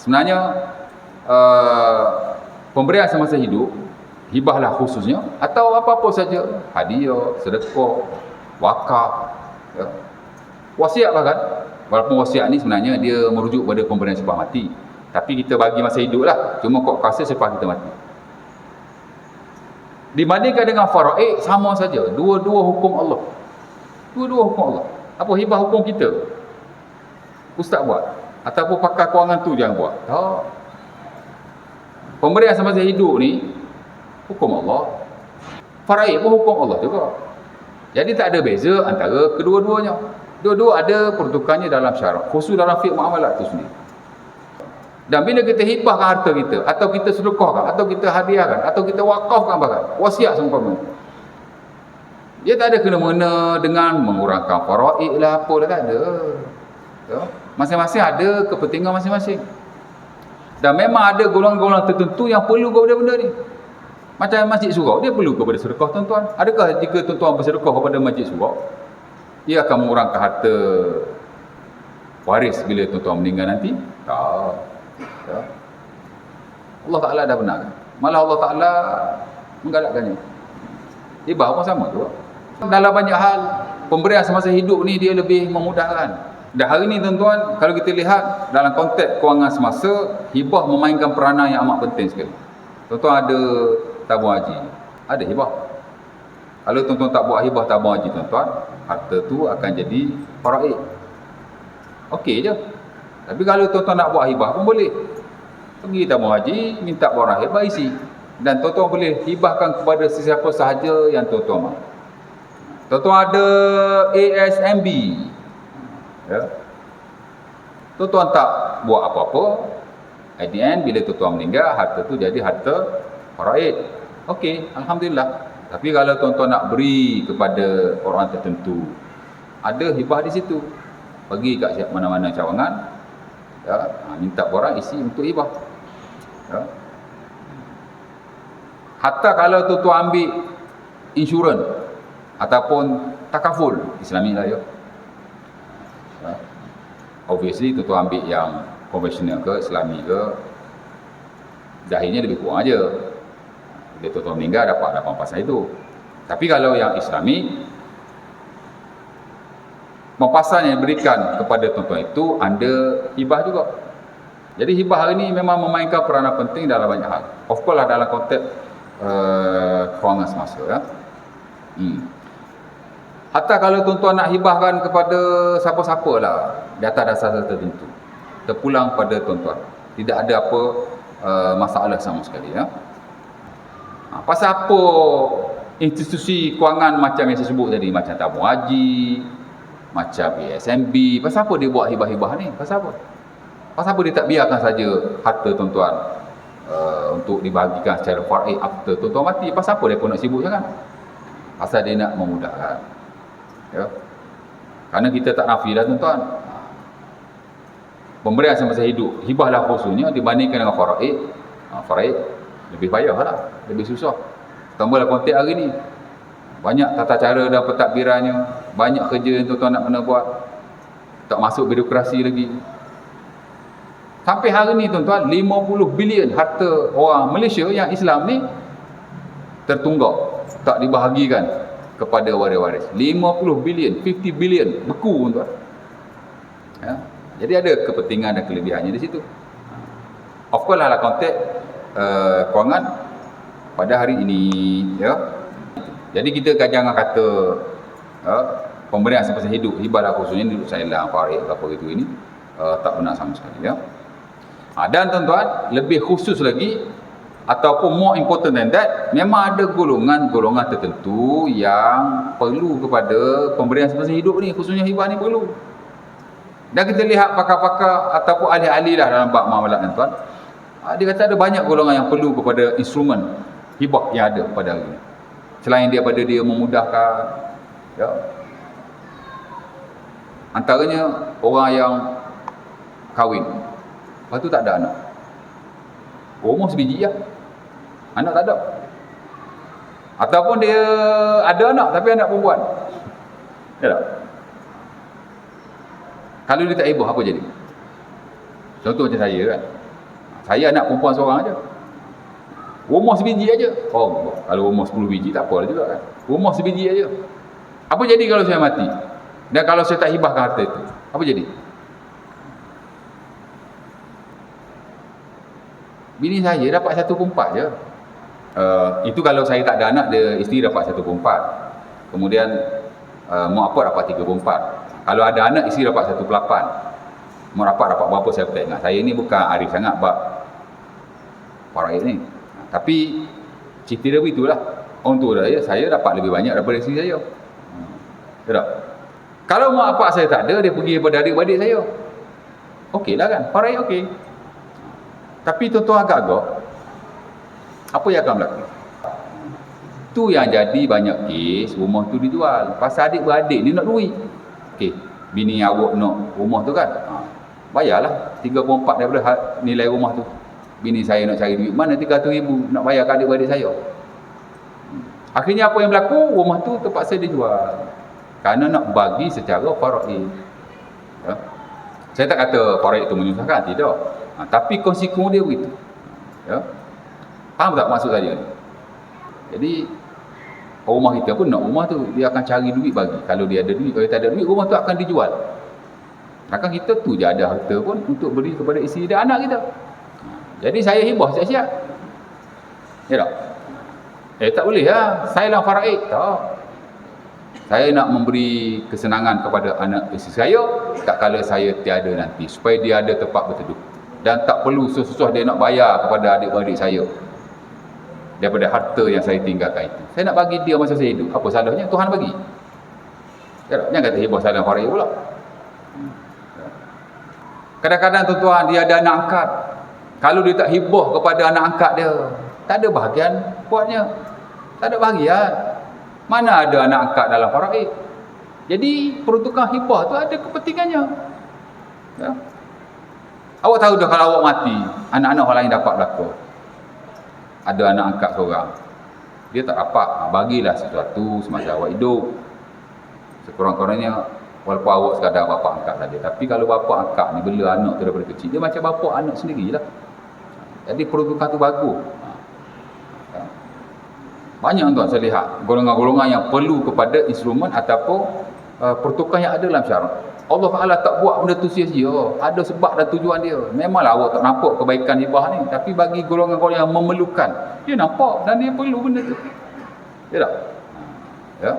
Sebenarnya pemberian semasa hidup, hibahlah khususnya, atau apa-apa saja, hadiah, sedekah, wakaf, ya. Wasiat bahkan, walaupun wasiat ni sebenarnya dia merujuk pada pemberian selepas mati, tapi kita bagi masa hidup lah, cuma kok kasih selepas kita mati. Dibandingkan dengan faraid, sama saja, dua-dua hukum Allah. Dua-dua hukum Allah. Apa hibah hukum kita? Ustaz buat, ataupun pakar kewangan tu jangan buat. Tak. Pemberian semasa hidup ni hukum Allah. Faraid pun hukum Allah juga. Jadi tak ada beza antara kedua-duanya. Dua-dua ada peruntukannya dalam syarak, khusus dalam fiqh muamalat tu sendiri. Dan bila kita hibahkan harta kita, atau kita sedekahkan, atau kita hadiahkan, atau kita wakafkan bahkan, wasiat seumpama, dia tak ada kena-mengena dengan mengurangkan faraid lah, apa lah, tak ada. Ya? Masing-masing ada kepentingan masing-masing. Dan memang ada golongan-golongan tertentu yang perlu kepada benda ni. Macam masjid surau, dia perlu kepada sedekah tuan-tuan. Adakah jika tuan-tuan bersedekah kepada masjid surau, ia akan mengurangkan harta waris bila tuan-tuan meninggal nanti? Tak. Ya. Allah Ta'ala dah benarkan. Malah Allah Ta'ala menggalakkannya. Hibah pun sama tu. Dalam banyak hal, pemberian semasa hidup ni dia lebih memudahkan. Dan hari ni tuan-tuan, kalau kita lihat dalam konteks kewangan semasa, hibah memainkan peranan yang amat penting sekali. Tuan-tuan ada tabung haji, ada hibah. Kalau tuan-tuan tak buat hibah tabung haji tuan-tuan, harta tu akan jadi faraid. Okey je. Tapi kalau tuan-tuan nak buat hibah pun boleh. Pergi tabung haji, minta borang hibah isi. Dan tuan-tuan boleh hibahkan kepada sesiapa sahaja yang tuan-tuan mahu. Tuan-tuan ada ASMB. Ya. Tuan-tuan tak buat apa-apa. At the end, bila tuan-tuan meninggal, harta tu jadi harta faraid. Okey, alhamdulillah. Tapi kalau tuan-tuan nak beri kepada orang tertentu, ada hibah di situ. Pergi kat siap mana-mana cawangan, ya, minta borang isi untuk hibah. Ya. Hatta kalau tuan-tuan ambil insurans ataupun takaful, Islami lah ya. Ya. Obviously tuan-tuan ambil yang konvensional ke, Islami ke, zahirnya lebih kurang aja. Bila tuan-tuan meninggal dapat pasal itu. Tapi kalau yang Islami, pampasan yang diberikan kepada tuan-tuan itu ada hibah juga. Jadi hibah hari ini memang memainkan peranan penting dalam banyak hal. Of course lah dalam konteks kewangan semasa ya. Hatta kalau tuan-tuan nak hibahkan kepada siapa-siapa lah di atas dasar tertentu, terpulang pada tuan-tuan. Tidak ada apa masalah sama sekali ya. Pasal apa institusi kewangan macam yang saya sebut tadi, macam tabung haji, macam ASMB, pasal apa dia buat hibah-hibah ni? Pasal apa? Pasal apa dia tak biarkan saja harta tuan-tuan untuk dibahagikan secara faraid after tuan-tuan mati? Pasal apa dia pun nak sibuk sangat? Pasal dia nak memudahkan. Ya. Kerana kita tak nafi dah tuan-tuan. Pemberian semasa hidup, hibahlah khususnya dibandingkan dengan faraid. Faraid lebih payah lah, lebih susah. Tambahlah konteks hari ni, banyak tata cara dan pentadbirannya, banyak kerja yang tuan-tuan nak kena buat, tak masuk birokrasi lagi. Sampai hari ni tuan-tuan, 50 bilion harta orang Malaysia yang Islam ni tertunggak, tak dibahagikan kepada waris-waris. 50 bilion, 50 bilion beku tuan-tuan. Ya. Jadi ada kepentingan dan kelebihannya di situ. Of course lah konteks kewangan pada hari ini ya. Jadi kita jangan kata pemberian semasa hidup, hibah khususnya hidup saya lah, faraid apa gitu ini tak benar sama sekali ya. Dan tuan-tuan, lebih khusus lagi ataupun more important than that, memang ada golongan-golongan tertentu yang perlu kepada pemberian semasa hidup ni, khususnya hibah ni perlu. Dan kita lihat pakar-pakar ataupun ahli-ahli lah dalam bab muamalat tuan-tuan, dia kata ada banyak golongan yang perlu kepada instrumen hibah yang ada pada hari ini. Selain daripada dia memudahkan ya, antaranya orang yang kahwin, lepas tu tak ada anak, umur sebiji lah, anak tak ada. Ataupun dia ada anak tapi anak perempuan, ya tak? Kalau dia tak hibah apa jadi? Contoh macam saya kan, Saya anak perempuan seorang aja. Rumah sebiji aja. Oh, kalau rumah 10 biji tak apa juga kan. Rumah sebiji aja. Apa jadi kalau saya mati? Dan kalau saya tak hibahkan harta itu, apa jadi? Bini saya dapat 1/4 je. Itu kalau saya tak ada anak, dia isteri dapat 1/4. Kemudian mak apa dapat 3/4. Kalau ada anak, isteri dapat 1/8. Mak dapat berapa saya tak ingat. Saya ni bukan arif sangat bab faraid ni. Tapi cerita dia begitulah. Untuk saya dapat lebih banyak daripada isteri saya. Tak? Kalau mak apa saya tak ada, dia pergi daripada adik-adik saya. Okeylah kan? Faraid okey. Tapi tuan-tuan agak-agak, apa yang akan berlaku? Tu yang jadi banyak kes rumah tu dijual. Pasal adik-beradik ni nak duit. Okey, bini awak nak rumah tu kan? Bayarlah 3/4 daripada nilai rumah tu. Bini saya nak cari duit mana 300,000 nak bayar ke adik-beradik saya. Akhirnya apa yang berlaku? Rumah tu terpaksa dijual. Kerana nak bagi secara faraid. Ya? Saya tak kata faraid itu menyusahkan, tidak. Tapi konsekuensi dia begitu. Ya? Faham tak maksud saya ni? Jadi rumah kita pun nak rumah tu, dia akan cari duit bagi. Kalau dia ada duit, kalau tak ada duit, rumah tu akan dijual. Maka kita tu je ada harta pun untuk beri kepada isteri dan anak kita. Jadi saya hibah siap-siap. Ya tak? Tak boleh lah. Saya lah faraid. Tak. Saya nak memberi kesenangan kepada anak isteri saya tak kala saya tiada nanti, supaya dia ada tempat berteduh. Dan tak perlu susah-susah dia nak bayar kepada adik-beradik saya daripada harta yang saya tinggalkan itu. Saya nak bagi dia masa saya hidup. Apa salahnya? Tuhan bagi. Jangan kata hibah salah faraid pula. Kadang-kadang tuan-tuan, dia ada anak angkat. Kalau dia tak hibah kepada anak angkat dia, tak ada bahagian buatnya. Tak ada bahagian. Mana ada anak angkat dalam faraid? Jadi peruntukan hibah tu ada kepentingannya. Ya. Awak tahu dah kalau awak mati, anak-anak orang lain dapat belaka. Ada anak angkat seorang, dia tak dapat, bagilah sesuatu semasa awak hidup. Sekurang-kurangnya, walaupun awak sekadar bapa angkat saja. Tapi kalau bapa angkat ni bela anak tu daripada kecil, dia macam bapa anak sendirilah. Jadi peruntukan tu bagus. Banyak tuan saya lihat golongan-golongan yang perlu kepada instrumen ataupun pertukaran yang ada dalam syarak. Allah Ta'ala tak buat benda tu sia-sia. Ada sebab dan tujuan dia. Memanglah awak tak nampak kebaikan hibah ni, tapi bagi golongan-golongan yang memerlukan, dia nampak dan dia perlu benda tu. Ya tak? Ya.